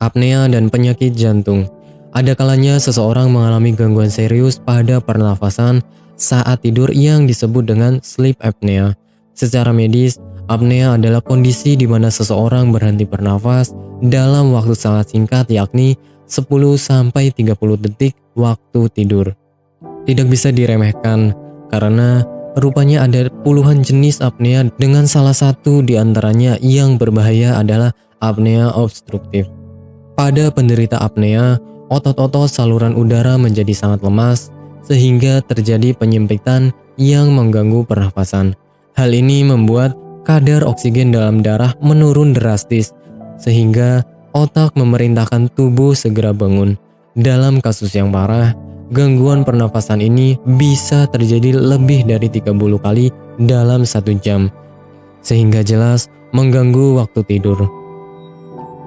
apnea, dan penyakit jantung. Ada kalanya seseorang mengalami gangguan serius pada pernafasan saat tidur yang disebut dengan sleep apnea. Secara medis, apnea adalah kondisi di mana seseorang berhenti bernafas dalam waktu sangat singkat, yakni 10-30 detik waktu tidur. Tidak bisa diremehkan karena rupanya ada puluhan jenis apnea, dengan salah satu di antaranya yang berbahaya adalah apnea obstruktif. Pada penderita apnea, otot-otot saluran udara menjadi sangat lemas sehingga terjadi penyempitan yang mengganggu pernafasan. Hal ini membuat kadar oksigen dalam darah menurun drastis sehingga otak memerintahkan tubuh segera bangun. Dalam kasus yang parah, gangguan pernafasan ini bisa terjadi lebih dari 30 kali dalam 1 jam, sehingga jelas mengganggu waktu tidur.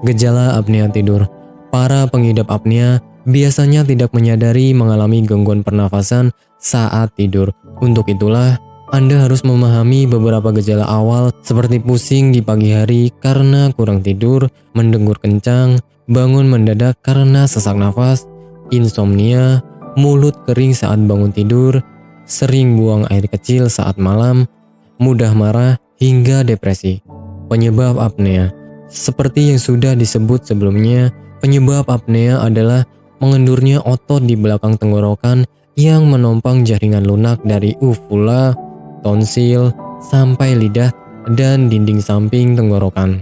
Gejala apnea tidur. Para pengidap apnea biasanya tidak menyadari mengalami gangguan pernafasan saat tidur. Untuk itulah, Anda harus memahami beberapa gejala awal seperti pusing di pagi hari karena kurang tidur, mendengur kencang, bangun mendadak karena sesak nafas, insomnia, mulut kering saat bangun tidur, sering buang air kecil saat malam, mudah marah, hingga depresi. Penyebab apnea. Seperti yang sudah disebut sebelumnya, penyebab apnea adalah mengendurnya otot di belakang tenggorokan yang menopang jaringan lunak dari uvula, tonsil, sampai lidah dan dinding samping tenggorokan.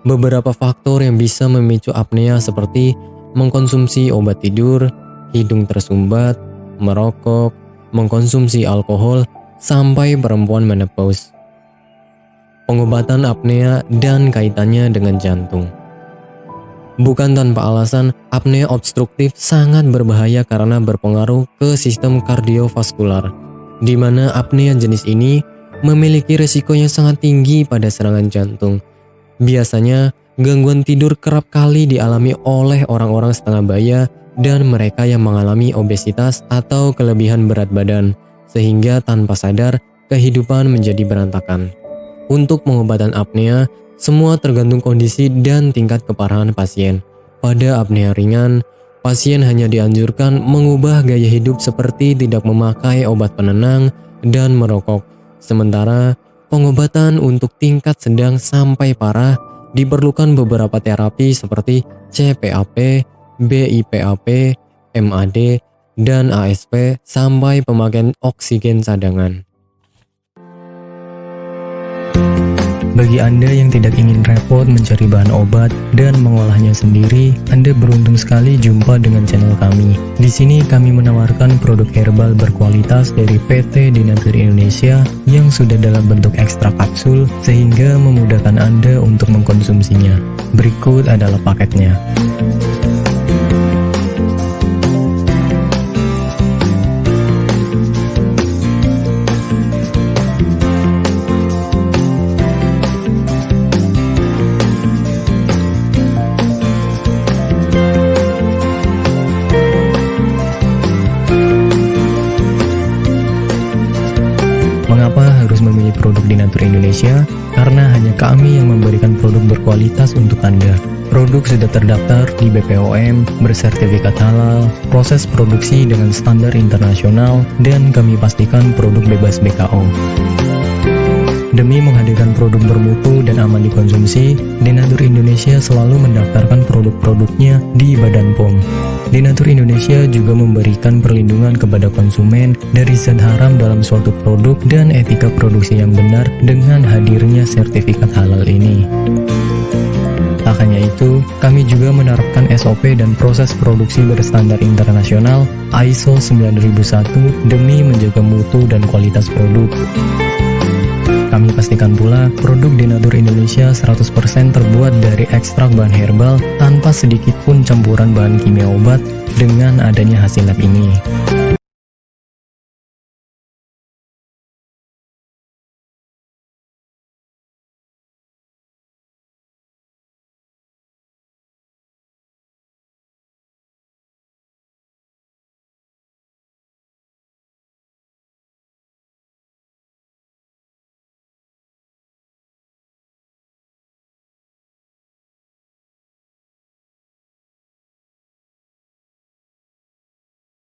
Beberapa faktor yang bisa memicu apnea seperti mengkonsumsi obat tidur, hidung tersumbat, merokok, mengkonsumsi alkohol, sampai perempuan menopause. Pengobatan apnea dan kaitannya dengan jantung. Bukan tanpa alasan, apnea obstruktif sangat berbahaya karena berpengaruh ke sistem kardiovaskular, di mana apnea jenis ini memiliki risiko yang sangat tinggi pada serangan jantung. Biasanya, gangguan tidur kerap kali dialami oleh orang-orang setengah baya dan mereka yang mengalami obesitas atau kelebihan berat badan, sehingga tanpa sadar kehidupan menjadi berantakan. Untuk pengobatan apnea, semua tergantung kondisi dan tingkat keparahan pasien. Pada apnea ringan, pasien hanya dianjurkan mengubah gaya hidup seperti tidak memakai obat penenang dan merokok. Sementara, pengobatan untuk tingkat sedang sampai parah diperlukan beberapa terapi seperti CPAP, BIPAP, MAD, dan ASP sampai pemakaian oksigen cadangan. Bagi Anda yang tidak ingin repot mencari bahan obat dan mengolahnya sendiri, Anda beruntung sekali jumpa dengan channel kami. Di sini kami menawarkan produk herbal berkualitas dari PT Denatur Indonesia yang sudah dalam bentuk ekstrak kapsul sehingga memudahkan Anda untuk mengkonsumsinya. Berikut adalah paketnya. Mengapa harus memilih produk Denatur Indonesia? Karena hanya kami yang memberikan produk berkualitas untuk Anda. Produk sudah terdaftar di BPOM, bersertifikat halal, proses produksi dengan standar internasional, dan kami pastikan produk bebas BKO. Demi menghadirkan produk bermutu dan aman dikonsumsi, Denatur Indonesia selalu mendaftarkan produk-produknya di Badan POM. Denatur Indonesia juga memberikan perlindungan kepada konsumen dari zat haram dalam suatu produk dan etika produksi yang benar dengan hadirnya sertifikat halal ini. Tak hanya itu, kami juga menerapkan SOP dan proses produksi berstandar internasional ISO 9001 demi menjaga mutu dan kualitas produk. Kami pastikan pula produk Denatur Indonesia 100% terbuat dari ekstrak bahan herbal tanpa sedikit pun campuran bahan kimia obat dengan adanya hasil lab ini.